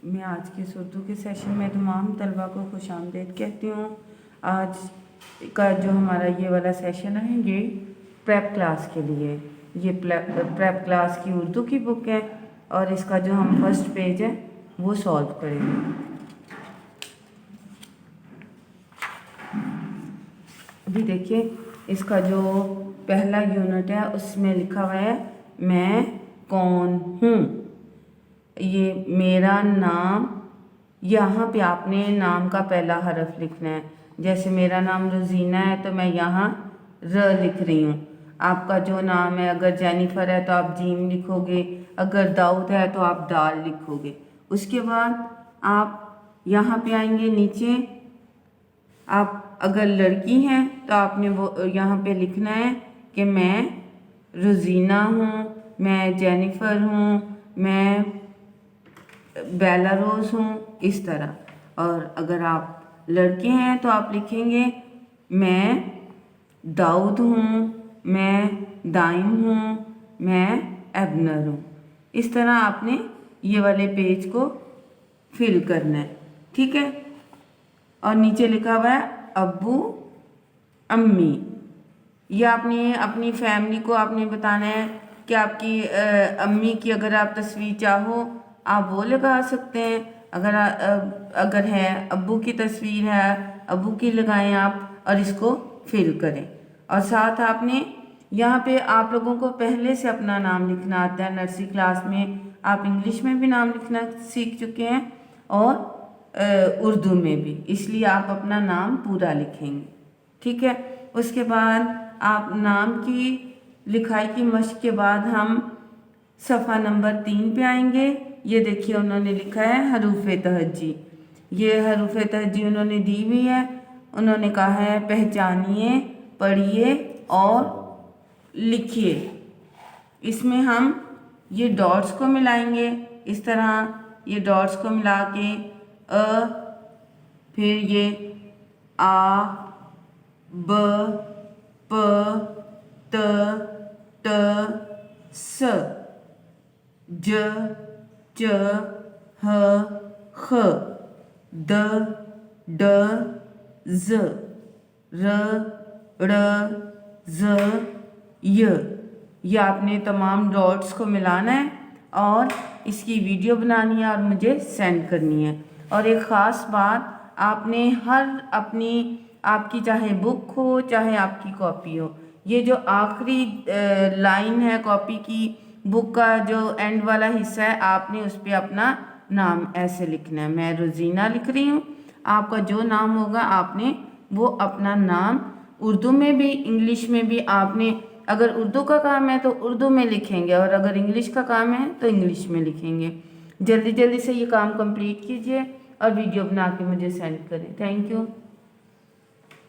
मैं आज के इस उर्दू के सेशन में तमाम तलबा को खुशामदीद कहती हूँ। आज का जो हमारा ये वाला सेशन है ये प्रेप क्लास के लिए, ये प्रेप क्लास की उर्दू की बुक है और इसका जो हम फर्स्ट पेज है वो सॉल्व करेंगे। अभी देखिए इसका जो पहला यूनिट है उसमें लिखा हुआ है मैं कौन हूँ। ये मेरा नाम, यहाँ पे आपने नाम का पहला हरफ लिखना है। जैसे मेरा नाम रोज़ीना है तो मैं यहाँ र लिख रही हूँ। आपका जो नाम है अगर जेनिफर है तो आप जीम लिखोगे, अगर दाऊद है तो आप दाल लिखोगे। उसके बाद आप यहाँ पे आएंगे नीचे, आप अगर लड़की हैं तो आपने वो यहाँ पे लिखना है कि मैं रोज़ीना हूँ, मैं जेनिफर हूँ, मैं बेलारोस हूँ, इस तरह। और अगर आप लड़के हैं तो आप लिखेंगे मैं दाऊद हूँ, मैं दाइम हूँ, मैं एबनर हूँ। इस तरह आपने ये वाले पेज को फिल करना है, ठीक है। और नीचे लिखा हुआ है अब्बू अम्मी। ये आपने अपनी फैमिली को आपने बताना है कि आपकी अम्मी की अगर आप तस्वीर चाहो आप वो लगा सकते हैं। अगर है अब्बू की तस्वीर है, अब्बू की लगाएं आप और इसको फिल करें। और साथ आपने यहाँ पे आप लोगों को पहले से अपना नाम लिखना आता है। नर्सरी क्लास में आप इंग्लिश में भी नाम लिखना सीख चुके हैं और उर्दू में भी, इसलिए आप अपना नाम पूरा लिखेंगे, ठीक है। उसके बाद आप नाम की लिखाई की मश्क के बाद हम सफ़ा नंबर 3 पे आएंगे। ये देखिए उन्होंने लिखा है हरूफ तहज्जी। ये हरूफ तहज्जी उन्होंने दी हुई है। उन्होंने कहा है पहचानिए, पढ़िए और लिखिए। इसमें हम ये डॉट्स को मिलाएंगे, इस तरह ये डॉट्स को मिला के फिर ये आ, ब, प, त, ट, स, ज, च, ह, ख, द, ड, ज, र, ड़, ज, य। ये आपने तमाम डॉट्स को मिलाना है और इसकी वीडियो बनानी है और मुझे सेंड करनी है। और एक ख़ास बात, आपने आपकी चाहे बुक हो चाहे आपकी कॉपी हो, ये जो आखिरी लाइन है कॉपी की, बुक का जो एंड वाला हिस्सा है, आपने उस पर अपना नाम ऐसे लिखना है। मैं रोज़ीना लिख रही हूँ, आपका जो नाम होगा आपने वो अपना नाम उर्दू में भी इंग्लिश में भी आपने, अगर उर्दू का काम है तो उर्दू में लिखेंगे और अगर इंग्लिश का काम है तो इंग्लिश में लिखेंगे। जल्दी जल्दी से ये काम कंप्लीट कीजिए और वीडियो बना के मुझे सेंड करें। Thank you.